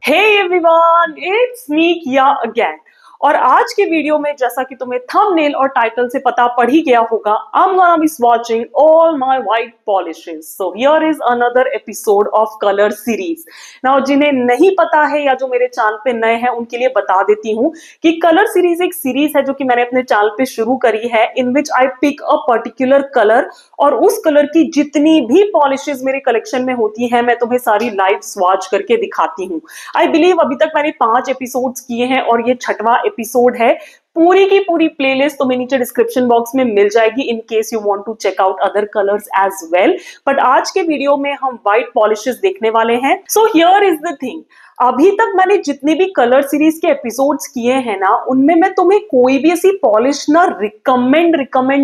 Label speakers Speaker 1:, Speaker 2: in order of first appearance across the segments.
Speaker 1: Hey everyone, it's me Kia again. और आज के वीडियो में जैसा कि तुम्हें थंबनेल और टाइटल से पता पड़ ही गया होगा, I'm gonna be swatching all my white polishes. So here is another episode of color series. Now जिन्हें नहीं पता है या जो मेरे चैनल पे नए हैं उनके लिए बता देती हूँ कि कलर सीरीज एक सीरीज है जो कि मैंने अपने चैनल पे शुरू करी है, in which I pick a particular colour और उस कलर की जितनी भी पॉलिशेस मेरे कलेक्शन में होती हैं मैं तुम्हें सारी लाइव स्वॉच करके दिखाती हूँ। आई बिलीव अभी तक मैंने 5 एपिसोड्स किए हैं और ये 6वां एपिसोड है। पूरी की पूरी प्लेलिस्ट तुम्हें नीचे डिस्क्रिप्शन बॉक्स में मिल जाएगी in case you want to check out other colours as well. But आज के वीडियो में हम व्हाइट पॉलिशेस देखने वाले हैं। So here is the thing, अभी तक मैंने जितने भी कलर सीरीज के एपिसोड्स किए हैं ना, उनमें मैं तुम्हें कोई भी ऐसी पॉलिश ना रिकमेंड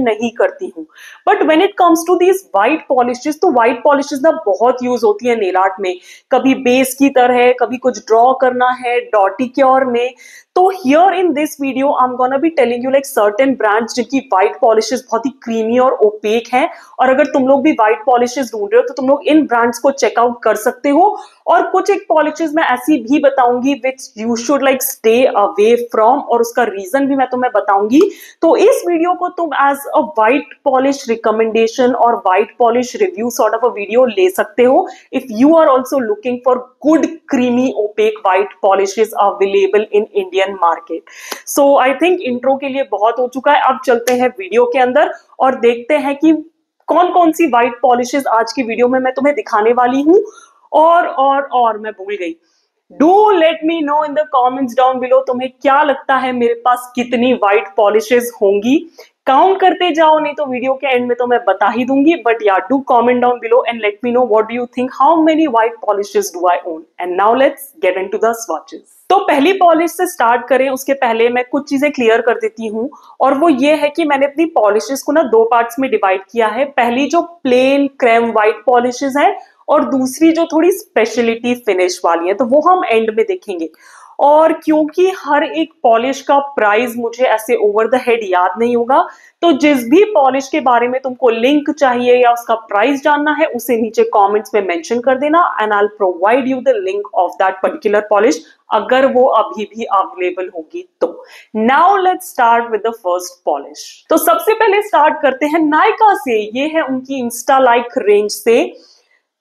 Speaker 1: नहीं करती हूँ। But when it comes to these white polishes, तो व्हाइट पॉलिशेस ना बहुत यूज होती है नेल आर्ट में। कभी बेस की तरह, कभी कुछ ड्रॉ करना है डॉटी क्योर में। तो here in this video I am gonna be telling you like certain brands जिनकी व्हाइट पॉलिशेस बहुत ही क्रीमी और ओपेक है। और अगर तुम लोग भी व्हाइट पॉलिशेस ढूंढ रहे हो तो तुम लोग इन ब्रांड्स को चेकआउट कर सकते हो। और कुछ एक पॉलिशेस मैं ऐसी भी बताऊंगी which you should like stay away from, और उसका रीजन भी मैं तुम्हें बताऊंगी। तो इस वीडियो को तुम as a white polish recommendation और white polish review sort of a video ले सकते हो if you are also looking for good creamy opaque white polishes available in Indian market. So I think intro के लिए बहुत हो चुका है, अब चलते हैं वीडियो के अंदर और देखते हैं कि कौन कौन सी व्हाइट पॉलिशेस आज की वीडियो में मैं तुम्हें दिखाने वाली हूं। और मैं भूल गई, do let me know in the comments down below तुम्हें क्या लगता है मेरे पास कितनी व्हाइट पॉलिशेस होंगी। काउंट करते जाओ, नहीं तो वीडियो के एंड में तो मैं बता ही दूंगी। बट या do comment down below and let me know what do you think, how many white polishes do I own. And now let's get into the swatches. तो पहली पॉलिश से स्टार्ट करें उसके पहले मैं कुछ चीजें क्लियर कर देती हूँ, और वो ये है कि मैंने अपनी पॉलिशेस को ना 2 पार्ट्स में डिवाइड किया है। पहली जो प्लेन क्रेम व्हाइट पॉलिशेस है और दूसरी जो थोड़ी स्पेशलिटी फिनिश वाली है, तो वो हम एंड में देखेंगे। और क्योंकि हर एक पॉलिश का प्राइस मुझे ऐसे ओवर द हेड याद नहीं होगा, तो जिस भी पॉलिश के बारे में तुमको लिंक चाहिए या उसका प्राइस जानना है उसे नीचे कमेंट्स में मेंशन कर देना and I will provide you the link of that particular polish अगर वो अभी भी अवेलेबल होगी तो। Now let's start with the first polish. तो सबसे पहले स्टार्ट करते हैं नायका से। ये है उनकी इंस्टा लाइक रेंज से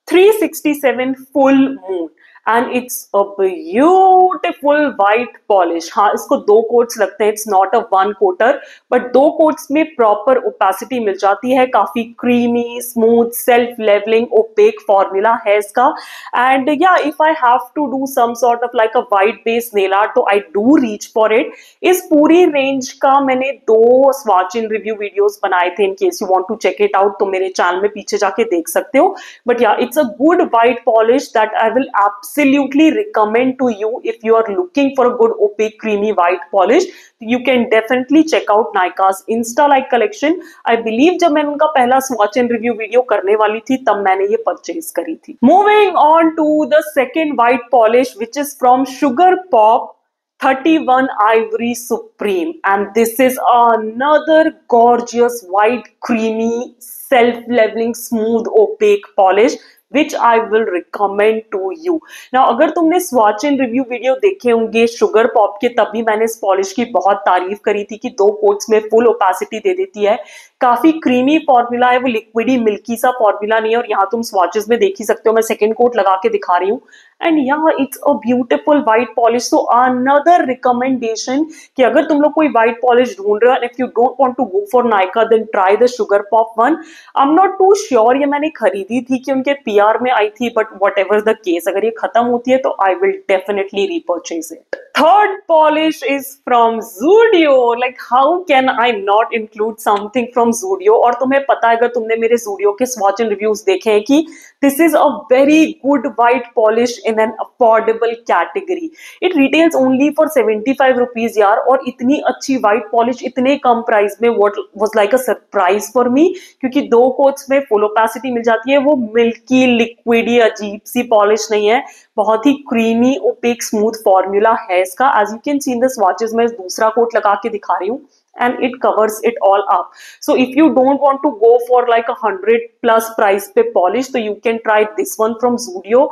Speaker 1: 367 full moon and it's a beautiful white polish। हाँ, इसको 2 कोट्स लगते हैं, it's not a 1 coater, but 2 coats में प्रॉपर ओपेसिटी मिल जाती है। काफी creamy smooth self levelling opaque formula है इसका। And yeah if I have to do some sort of like a white base nail art तो I do reach for it. इस पूरी रेंज का मैंने 2 स्वॉच इन रिव्यू वीडियोस बनाए थे, in case you want to check it out तो मेरे channel में पीछे जाके देख सकते हो। बट या it's a good white polish that I will absolutely recommend to you if you are looking for a good opaque creamy white polish. You can definitely check out Nykaa's Insta Like collection. I believe जब मैंने उनका पहला swatch and review video करने वाली थी तब मैंने ये purchase करी थी। Moving on to the second white polish which is from Sugar Pop 31 Ivory Supreme, and this is another gorgeous white creamy self-leveling smooth opaque polish which I will recommend to you. Now अगर तुमने swatch and review video देखे होंगे sugar pop के, तब भी मैंने इस polish की बहुत तारीफ करी थी कि 2 कोट्स में फुल ओपेसिटी दे देती है। काफी क्रीमी फॉर्मूला है, वो लिक्विडी मिल्की सा फॉर्मूला नहीं है। और यहाँ तुम स्वॉचेस में देख ही सकते हो, मैं सेकंड कोट लगा के दिखा रही हूँ। एंड यहाँ it's a beautiful white polish. So another recommendation कि अगर तुम लोग कोई व्हाइट पॉलिश ढूंढ रहे हो, if you don't want to go for Nykaa then try the Sugar Pop one. I am not too sure ये मैंने खरीदी थी कि उनके पीआर में आई थी, but what ever the case, अगर ये खत्म होती है तो I will definitely repurchase it. Third polish is from Zudio। Like how can I not include something from Zudio। और तुम्हें पता है अगर तुमने मेरे Zudio के स्वॉच एंड रिव्यूज देखे हैं कि this is a very good white polish in an affordable category. It retails only for 75 rupees यार। और इतनी अच्छी व्हाइट पॉलिश इतने कम प्राइस में what was like a surprise for me, क्योंकि 2 कोट्स में फुल ओपेसिटी मिल जाती है। वो मिल्की लिक्विडी अजीब सी पॉलिश नहीं है, बहुत ही क्रीमी ओपेक स्मूथ फॉर्मूला है इसका। As you can see in the swatches, मैं दूसरा कोट लगा के दिखा रही हूँ and it covers it all up. So if you don't want to go for like 100+ price पे polish, तो you can try this one from Zudio.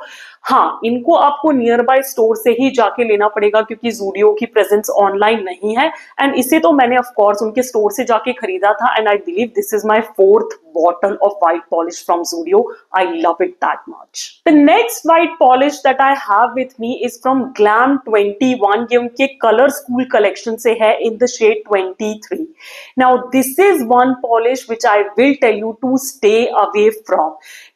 Speaker 1: हाँ, इनको आपको नियर बाय स्टोर से ही जाके लेना पड़ेगा क्योंकि Zudio की प्रेजेंस ऑनलाइन नहीं है, एंड इसे तो मैंने ऑफ कोर्स उनके स्टोर से जाके खरीदा था, and I believe this is my 4th bottle of white polish from Zudio. I love it that much. The next white polish that I have with me is from Glam 21. ये उनके Color School collection से है in the shade 23. Now this is one polish which I will tell you to stay away from.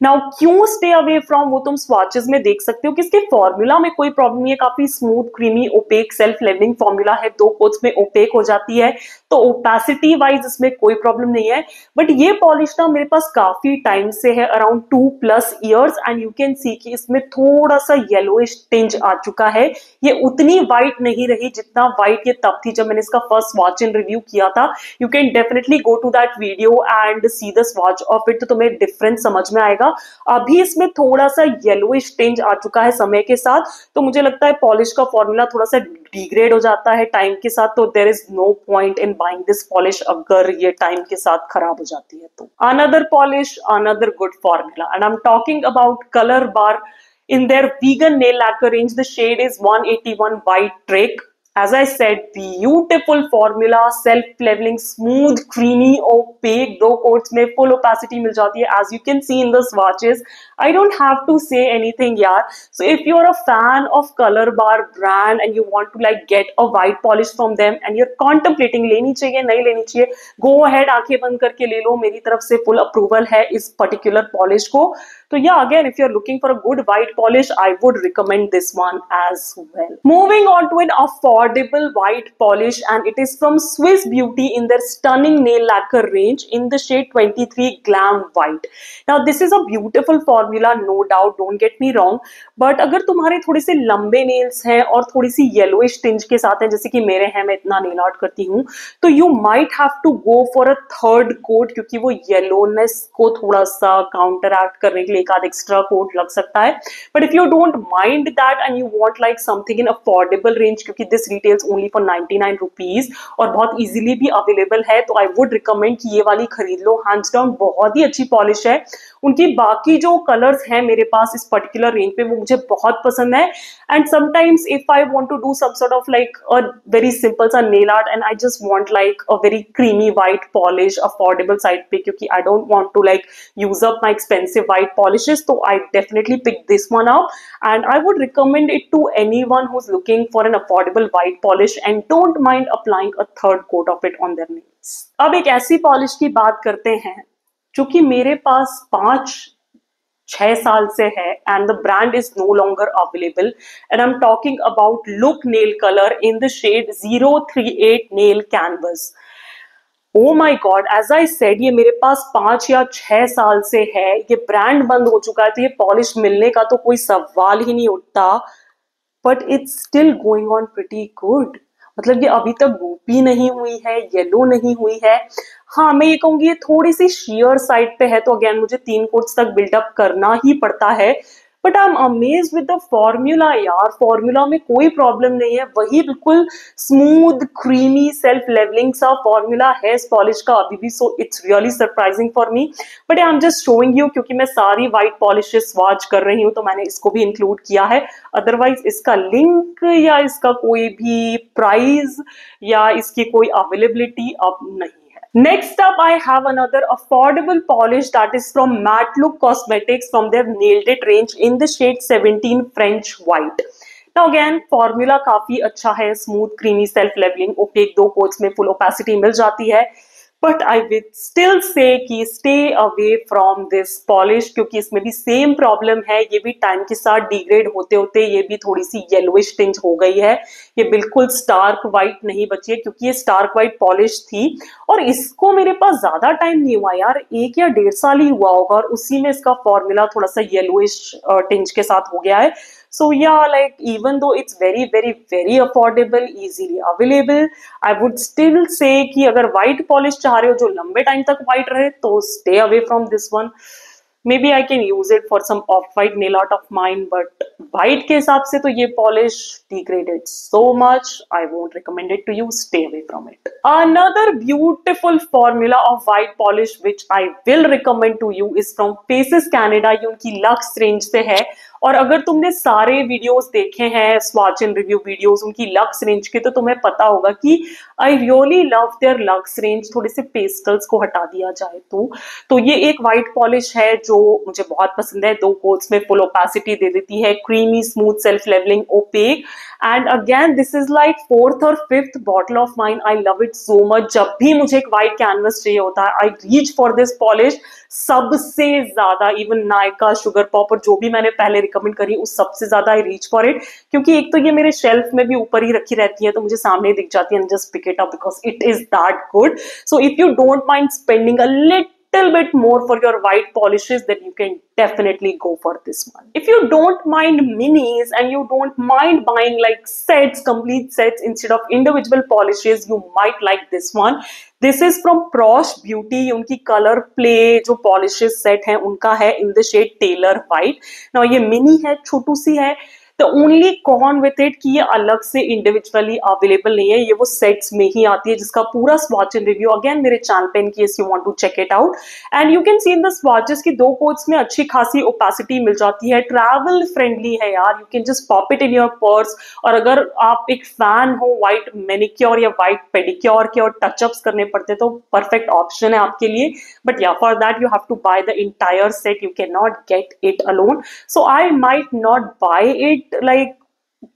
Speaker 1: Now क्यों stay away from वो तुम swatches में देख सकते हो कि इसके फॉर्मूला में कोई प्रॉब्लम नहीं है, काफी smooth creamy opaque self levelling formula है, 2 कोट्स में ओपेक हो जाती है, तो ओपेसिटी वाइज इसमें कोई प्रॉब्लम नहीं है। बट ये पॉलिश ना मेरे पास काफी टाइम से है, around 2+ years, and you can सी कि इसमें थोड़ा सा येलोइश टिंज आ चुका है। ये उतनी वाइट नहीं रही जितना वाइट ये तब थी जब मैंने इसका फर्स्ट स्वॉच इन रिव्यू किया था। You can definitely go to that video and see the swatch of it, तो तुम्हें डिफरेंस समझ में आएगा। अभी इसमें थोड़ा सा येलोइश टिंज आ चुका है समय के साथ, तो मुझे लगता है पॉलिश का फॉर्मूला थोड़ा सा डिग्रेड हो जाता है टाइम के साथ, तो there is no point in buying this polish अगर ये टाइम के साथ खराब हो जाती है तो। Another polish, another good formula, and I am talking about colour bar in their vegan nail lacquer range. The shade is 181 White Trick. As I said, beautiful formula, self leveling, smooth, creamy, opaque, 2 coats में full opacity मिल जाती है, as you can see in the swatches. I don't have to say anything यार. So if you're a fan of Color Bar brand and you want to like get a white polish from them and you're contemplating लेनी चाहिए नहीं लेनी चाहिए, go ahead, आंखें बंद करके ले लो, मेरी तरफ से full approval है इस particular polish को। तो yeah, again, if you're looking for a good white polish, I would recommend this one as well. Moving on to an affordable white polish, and it is from Swiss Beauty in their stunning nail lacquer range in the shade 23 Glam White. Now this is a beautiful formula, no doubt, don't get me wrong, but अगर तुम्हारे थोड़े से लंबे nails हैं और थोड़ी सी yellowish tinge के साथ हैं, जैसे कि मेरे हैं, मैं इतना नेल आर्ट करती हूँ, तो you might have to go for a 3rd coat क्योंकि वो येलोनेस को थोड़ा सा काउंटरएक्ट करने के लिए एक आध एक्स्ट्रा कोट लग सकता है। But if you don't mind that and you want like something in affordable range, क्योंकि this retails only for 99 rupees और बहुत इजीली भी अवेलेबल है, तो आई वुड रिकमेंड कि ये वाली खरीद लो। हैंड्स डाउन बहुत ही अच्छी पॉलिश है। उनकी बाकी जो कलर्स हैं मेरे पास इस पर्टिकुलर रेंज पे वो मुझे बहुत पसंद है, and sometimes if I want to do some sort of like a very simple सा nail art and I just want like a very creamy white polish affordable side पे, क्योंकि I don't want to like use up my expensive white polishes, तो I definitely pick this one up and I would recommend it to anyone who's looking for an affordable white polish and don't mind applying a 3rd coat of it on their nails. अब एक ऐसी polish की बात करते हैं जो कि मेरे पास 5-6 साल से है and the brand is no longer available, and I'm talking about Look Nail Color in the shade 038 Nail Canvas. Oh my God, as I said, ये मेरे पास 5 या 6 साल से है। ये ब्रांड बंद हो चुका है तो ये पॉलिश मिलने का तो कोई सवाल ही नहीं उठता, but it's still going on pretty good. मतलब ये अभी तक गोपी नहीं हुई है, येलो नहीं हुई है। हाँ, मैं ये कहूंगी ये थोड़ी सी शेयर साइड पे है, तो अगेन मुझे 3 कोट्स तक बिल्डअप करना ही पड़ता है, but I am amazed with the formula यार। फॉर्मूला में कोई प्रॉब्लम नहीं है, वही बिल्कुल स्मूथ क्रीमी सेल्फ लेवलिंग सा फॉर्मूला है इस पॉलिश का अभी भी, so it's really surprising for me. But I am just showing you क्योंकि मैं सारी वाइट पॉलिशेस स्वॉच कर रही हूँ तो मैंने इसको भी इंक्लूड किया है, अदरवाइज इसका लिंक या इसका कोई भी प्राइस या इसकी कोई अवेलेबिलिटी अब नहीं। Next up, I have another affordable polish that is from Matte Look Cosmetics from their Nailed It range in the shade 17 French White. Now again, formula काफी अच्छा है, smooth, creamy, self leveling, opaque, 2 coats में full opacity मिल जाती है, but I will still say कि stay away from this polish क्योंकि इसमें भी सेम प्रॉब्लम है। ये भी टाइम के साथ डिग्रेड होते होते ये भी थोड़ी सी येलोइश टिंज हो गई है। ये बिल्कुल स्टार्क वाइट नहीं बची है क्योंकि ये स्टार्क वाइट पॉलिश थी और इसको मेरे पास ज्यादा टाइम नहीं हुआ यार, 1 या 1.5 साल ही हुआ होगा और उसी में इसका फॉर्मूला थोड़ा सा येलोइश टिंज के साथ हो गया है। So yeah, like even though it's very affordable, easily available, I would still say कि अगर white polish चाह रहे हो जो लंबे टाइम तक white रहे तो stay away from this one. Maybe I can use it for some off-white nail art of mine, but white के हिसाब से तो ये polish degraded so much, I won't recommend it to you, stay away from it. Another beautiful formula of white polish which I will recommend to you is from Faces Canada. ये उनकी luxe range से है, और अगर तुमने सारे videos देखे हैं स्वॉच एंड रिव्यू वीडियोस उनकी लक्स रेंज के, तो तुम्हें पता होगा कि I really love their luxe range. थोड़े से पेस्टल्स को हटा दिया जाए तो ये एक वाइट पॉलिश है जो मुझे बहुत पसंद है। 2 कोट्स में फुल ओपेसिटी दे देती है, creamy smooth self levelling opaque, and again this is like 4th और 5th bottle of mine. I love it so much. जब भी मुझे एक वाइट कैनवस चाहिए होता है, I reach for this polish सबसे ज्यादा। इवन नायका, शुगर पॉप और जो भी मैंने पहले रिकमेंड करी उस सबसे ज्यादा आई रीच फॉर इट, क्योंकि एक तो ये मेरे शेल्फ में भी ऊपर ही रखी रहती है तो मुझे सामने दिख जाती है, just pick it up because it is that good. So if you don't mind spending a little bit more for your white polishes, then you can definitely go for this one. If you don't mind minis and you don't mind buying like sets, complete sets instead of individual polishes, you might like this one. This is from Prosh Beauty. उनकी colour play जो polishes set है उनका है in the shade Taylor white. Now ये mini है, छोटू सी है। The only con with it कि ये अलग से इंडिविजुअली अवेलेबल नहीं है, ये वो सेट्स में ही आती है, जिसका पूरा स्वॉच एंड रिव्यू अगेन मेरे चैनल पे in case you want to check it out. And you can see in the swatches की 2 कोट्स में अच्छी खासी ओपेसिटी मिल जाती है, ट्रैवल फ्रेंडली है यार। You can just pop it in your purse. और अगर आप एक फैन हो व्हाइट मैनिक्योर या व्हाइट पेडिक्योर के और टचअप्स करने पड़ते तो परफेक्ट ऑप्शन है आपके लिए। But yeah for that you have to buy the entire set, you can not get it alone. So I might not buy it like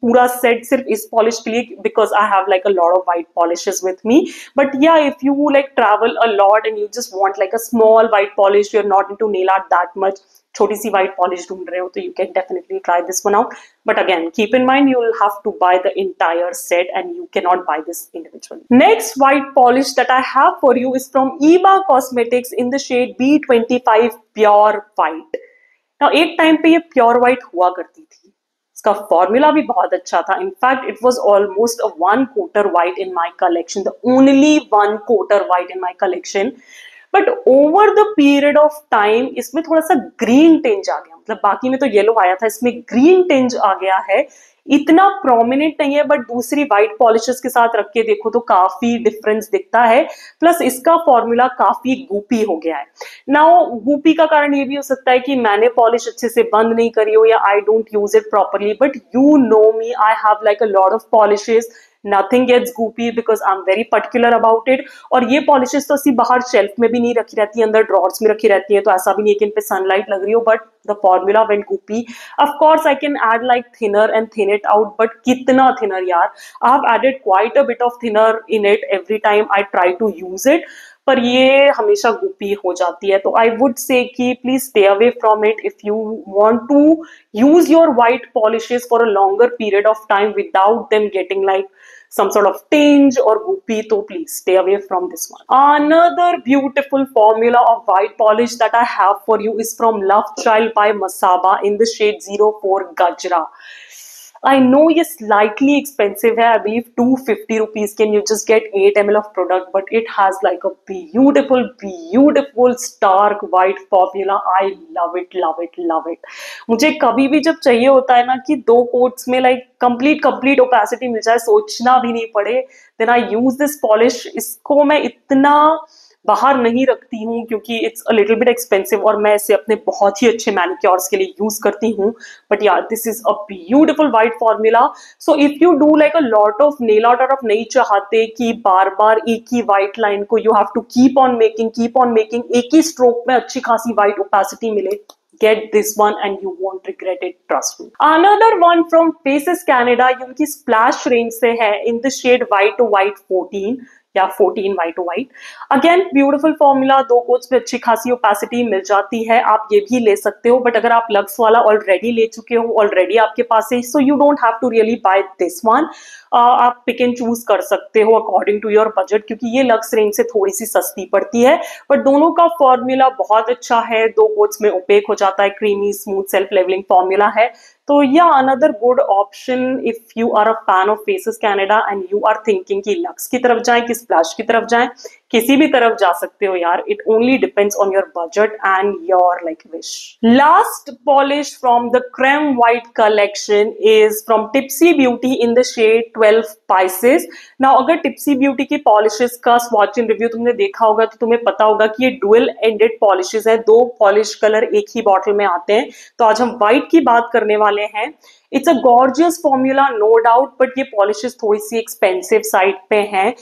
Speaker 1: पूरा सेट सिर्फ इस पॉलिश के लिए, because I have like a lot of white polishes with me. But या if you like travel a lot and you just want like a small white polish, you are not into nail art that much, छोटी सी white polish ढूंढ रहे हो, तो you can definitely try this one out. But again keep in mind you will have to buy the entire set and you can not buy this individually. Next white polish that I have for you is from Iba cosmetics in the shade B25 pure white. Now एक time पे ये pure white हुआ करती थी, इसका formula भी बहुत अच्छा था। In fact it was almost a 1 coater white in my collection, the only 1 coater white in my collection. But over the period of time इसमें थोड़ा सा ग्रीन टिंज आ गया, मतलब बाकी में तो येलो आया था, इसमें ग्रीन टिंज आ गया है। इतना प्रोमिनेंट नहीं है, बट दूसरी व्हाइट पॉलिशेस के साथ रख के देखो तो काफी डिफरेंस दिखता है। प्लस इसका फॉर्मूला काफी गूपी हो गया है। नाउ गूपी का कारण ये भी हो सकता है कि मैंने पॉलिश अच्छे से बंद नहीं करी हो या I don't use it properly, but you know me, I have like a lot of polishes, nothing gets goopy because I'm very particular about it। और ये पॉलिशेस तो ऐसी बाहर शेल्फ में भी नहीं रखी रहती है, अंदर ड्रॉर्स में रखी रहती है, तो ऐसा भी नहीं है कि इन पे सनलाइट लग रही हो, but the formula went goopy। of course I can add like thinner and thin it out, but कितना thinner यार, I have added quite a bit of thinner in it every time I try to use it, पर ये हमेशा गुपी हो जाती है। तो आई would say कि please stay away from it if you want to use your white polishes for a longer period of time without them getting like some sort of tinge or goopy, so please stay away from this one. Another beautiful formula of white polish that I have for you is from Love Child by Masaba in the shade 04 Gajra. I know ये slightly expensive है, I believe 250 rupees can you just get 8 ml of product, but it has like a beautiful stark white formula. I love it. मुझे कभी भी जब चाहिए होता है ना कि 2 कोट्स में like complete opacity मिल जाए, सोचना भी नहीं पड़े, then I use this polish। इसको मैं इतना बाहर नहीं रखती हूँ क्योंकि it's a little bit expensive और मैं इसे अपने बहुत ही अच्छे मैनिक्योर्स के लिए यूज करती हूँ। बट यार this is a beautiful white formula. So if you do like a lot of nail art और आप नहीं चाहते कि बार बार एक ही वाइट लाइन को you have to keep on making, एक ही स्ट्रोक में अच्छी खासी वाइट ओपेसिटी मिले, get this one and you won't regret it, trust me। Another one from Faces Canada, ये उनकी splash range से है in the shade white to white 14 या 14 white to white। Again beautiful formula, 2 quotes पे अच्छी खासी opacity मिल जाती है, आप ये भी ले सकते हो। बट अगर आप लक्स वाला ऑलरेडी ले चुके हो, ऑलरेडी आपके पास है, so you don't have to really buy this one. आप पिक एंड चूज कर सकते हो अकॉर्डिंग टू योर बजट, क्योंकि ये लक्स रेंज से थोड़ी सी सस्ती पड़ती है। बट दोनों का फॉर्मूला बहुत अच्छा है, 2 कोट्स में ओपेक हो जाता है, creamy smooth self levelling formula है। तो या another good option if you are a fan of Faces Canada and you are thinking कि लक्स की तरफ जाएं कि स्प्लैश की तरफ जाएं, किसी भी तरफ जा सकते हो यार. It only depends on your budget and your like wish. Last polish from the Creme White collection is from Tipsy Beauty in the shade 12 Pisces. Now अगर Tipsy Beauty की polishes का swatch and review तुमने देखा होगा तो तुम्हें पता होगा कि ये dual ended polishes है, दो polish color एक ही bottle में आते हैं. तो आज हम white की बात करने वाले हैं. It's a gorgeous formula, no doubt, but ये polishes थोड़ी सी expensive side पे हैं.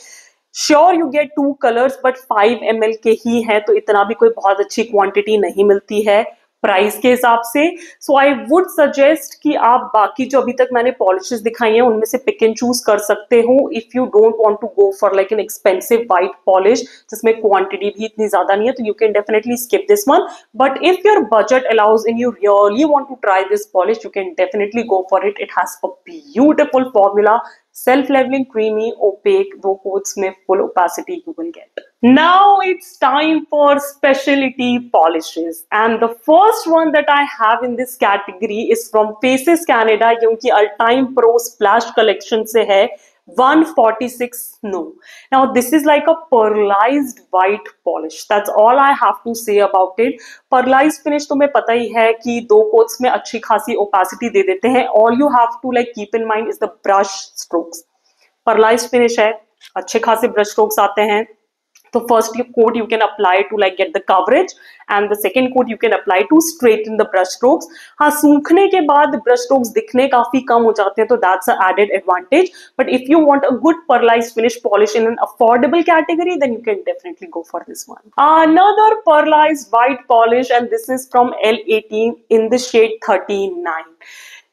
Speaker 1: Sure you get 2 colours but 5 ml के ही है, तो इतना भी कोई बहुत अच्छी क्वांटिटी नहीं मिलती है प्राइस के हिसाब से. सो आई वुड सजेस्ट कि आप बाकी जो अभी तक मैंने पॉलिशेस दिखाई हैं उनमें से पिक एंड चूज कर सकते हो if you don't want to go for like an expensive white polish जिसमें क्वांटिटी भी इतनी ज्यादा नहीं है, तो you can definitely skip this one. But if your budget allows and you really want to try this polish, you can definitely go for it. It has a beautiful formula, self-leveling, creamy, opaque, दो coats में full opacity you will get. Now it's time for specialty polishes, and the first one that I have in this category is from Faces Canada, जो उनकी All-Time Pro Splash collection से है 146 Snow. Now this is like a pearlized white polish. That's all I have to say about it. Pearlized finish तुम्हें पता ही है कि दो quotes में अच्छी खासी opacity दे देते हैं. All you have to like keep in mind is the brush strokes. Pearlized finish है, अच्छे खासे brush strokes आते हैं. तो first coat you can apply to like get the coverage and the second coat you can apply to straighten the brush strokes. हाँ, सूखने के बाद ब्रश स्ट्रोक्स दिखने काफी कम हो जाते हैं, तो that's a added advantage. But if you want a good pearlised finish polish in an affordable category, then you can definitely go for this one. Another पर्लाइज्ड white polish, and this is from L18 in the shade 39.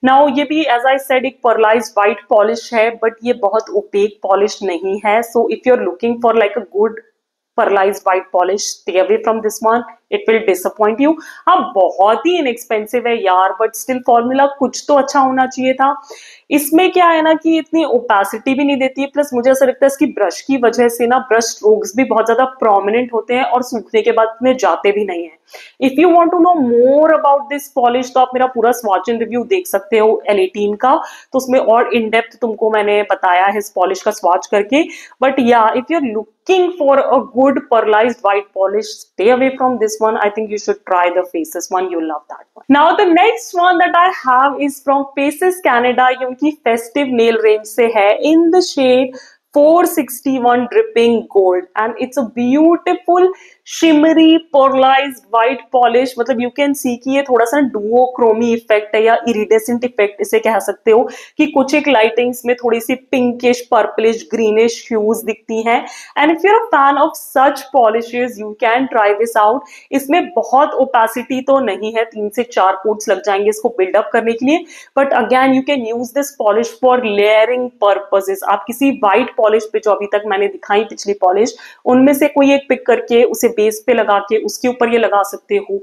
Speaker 1: Now ये भी as I said एक पर्लाइज्ड white polish है, but ये बहुत opaque polish नहीं है. So if you're looking for like a good पर्लाइज्ड white polish, stay away from this one. It will disappoint you. हाँ, बहुत ही इनएक्सपेंसिव है यार, बट स्टिल फॉर्मूला कुछ तो अच्छा होना चाहिए था. इसमें क्या है ना कि इतनी ओपेसिटी भी नहीं देती है, प्लस मुझे ऐसा लगता है इसकी ब्रश की वजह से ना ब्रश स्ट्रोक्स भी बहुत ज्यादा प्रोमिनेंट होते हैं और सूखने के बाद इतने जाते भी नहीं है. If you want to know more about this polish, तो आप मेरा पूरा स्वॉच एंड रिव्यू देख सकते हो L18 का, तो उसमें और इन डेप्थ तुमको मैंने बताया है इस पॉलिश का स्वॉच करके. बट या if you are looking for a good pearlized white polish, stay away from this one. I think you should try the Faces one. You'll love that one. Now the next one that I have is from Faces Canada. ये उनकी festive nail range से है in the shade 461 dripping gold, and it's a beautiful shimmery pearlized white polish. मतलब you can see कि ये थोड़ा सा duochrome effect है या iridescent इफेक्ट इसे कह सकते हो, कि कुछ एक लाइटिंग्स में थोड़ी सी पिंकिश पर्पलिश ग्रीनिश ह्यूज दिखती हैं. And if you are a fan of such polishes, you can try this out. इसमें बहुत ओपेसिटी तो नहीं है, 3 से 4 कोट्स लग जाएंगे इसको बिल्डअप करने के लिए. But again you can use this polish for layering purposes. आप किसी व्हाइट पॉलिश पे जो अभी तक मैंने दिखाई पिछली पॉलिश, उनमें से कोई एक पिक करके उसे बेस पे लगा के उसके ऊपर ये लगा सकते हो.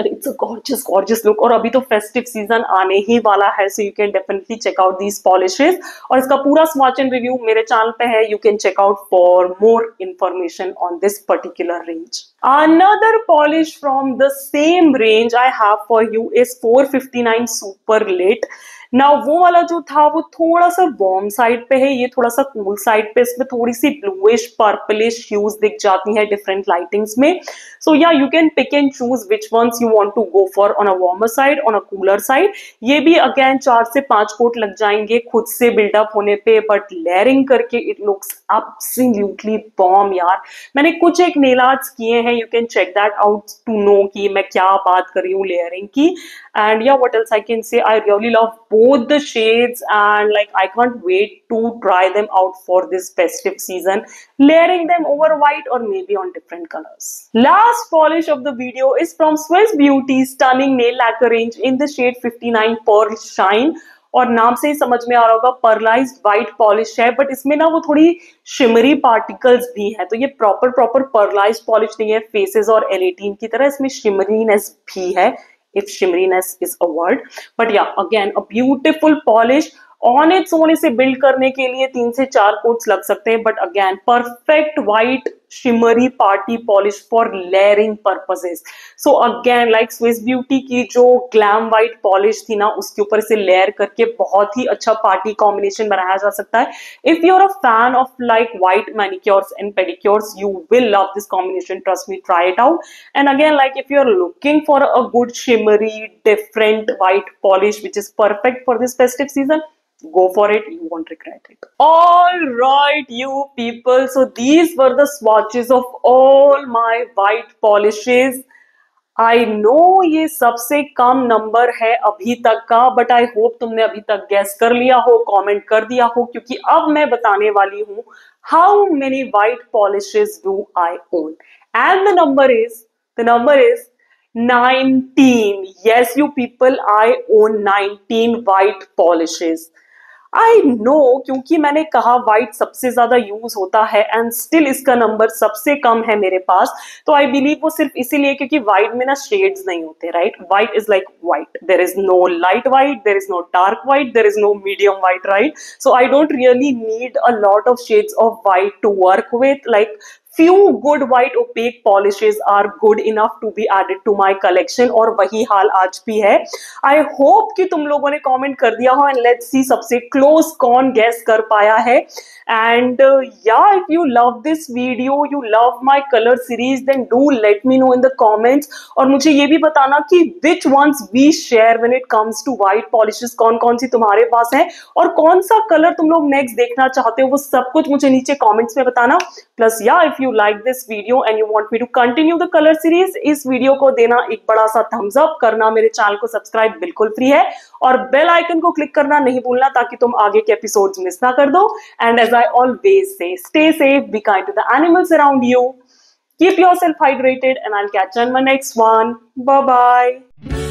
Speaker 1: It's a gorgeous gorgeous look. और अभी तो फेस्टिव सीजन आने ही वाला है, so you can definitely check out these polishes. और इसका पूरा स्वॉच एंड रिव्यू मेरे चैनल पे है. You can check out for more information on this particular range. Another polish from the same range I have for you is 459 Super Lit. Now वो वाला जो था वो थोड़ा सा वार्म साइड पे है, ये थोड़ा सा कूल साइड पे. इसमें थोड़ी सी ब्लूइश पर्पलिश ह्यूज दिख जाती है डिफरेंट लाइटिंग्स में. सो या you can pick and choose which ones you want to go for, on a warmer side, on a cooler side. ये भी अगेन 4 से 5 कोट लग जाएंगे खुद से बिल्डअप होने पे, बट लेयरिंग करके इट लुक्स एब्सोल्युटली बॉम्ब यार. मैंने कुछ एक नेल आर्ट्स किए हैं, you can check that out to know कि मैं क्या बात कर रही हूँ लेयरिंग की. एंड या what else I can say, I really love both the shades, and like I can't wait to try them out for this festive season, layering them over white or maybe on different colors. Last polish of the video is from Swiss Beauty stunning nail lacquer range in the shade 59 Pearl Shine. और नाम से ही समझ में आ रहा होगा पर्लाइज्ड white polish है, but इसमें ना वो थोड़ी शिमरी पार्टिकल्स भी है, तो ये प्रॉपर पर्लाइज्ड पॉलिश नहीं है फेसेस और L18 की तरह. इसमें शिमरीनेस भी है, if shimmeriness is a word. But yeah, again a beautiful polish on its own. इसे बिल्ड करने के लिए 3 से 4 कोट्स लग सकते हैं, but again perfect white shimmery party polish for layering purposes. So again, like Swiss Beauty की जो glam white polish थी ना, उसके ऊपर से layer करके बहुत ही अच्छा party combination बनाया जा सकता है. If you're a fan of like white manicures and pedicures, you will love this combination. Trust me, try it out. And again, like if you're looking for a good shimmery, different white polish which is perfect for this festive season, go for it, you won't regret it. All right, you people, so these were the swatches of all my white polishes. I know ये सबसे कम number है अभी तक का, but I hope तुमने अभी तक guess कर लिया हो, कमेंट कर दिया हो, क्योंकि अब मैं बताने वाली हूं how many white polishes do I own. And the number is 19. Yes, you people, I own 19 white polishes. I know, क्योंकि मैंने कहा व्हाइट सबसे ज्यादा यूज होता है एंड स्टिल इसका नंबर सबसे कम है मेरे पास. तो आई बिलीव वो सिर्फ इसीलिए क्योंकि व्हाइट में ना शेड्स नहीं होते, right? White is like white, there is no light white, there is no dark white, there is no medium white, right? So I don't really need a lot of shades of white to work with. Like few good white opaque polishes are good enough to be added to my collection, और वही हाल आज भी है. I hope कि तुम लोगों ने comment कर दिया हो, and let's see सबसे close कौन guess कर पाया है. And yeah, if you love this video, you love my color series, then do let me know in the comments. और मुझे ये भी बताना कि which ones we share when it comes to white polishes, कौन कौन सी तुम्हारे पास है और कौन सा कलर तुम लोग नेक्स्ट देखना चाहते हो, वो सब कुछ मुझे नीचे कमेंट्स में बताना. प्लस या if you like this video and you want me to continue the colour series, इस वीडियो को देना एक बड़ा सा थम्स अप, करना मेरे चैनल को सब्सक्राइब बिल्कुल फ्री है, और बेल आइकन को क्लिक करना नहीं भूलना ताकि तुम आगे के एपिसोड्स मिस ना कर दो. And as I always say, stay safe, be kind to the animals around you, keep yourself hydrated, and I'll catch you in my next one. Bye bye.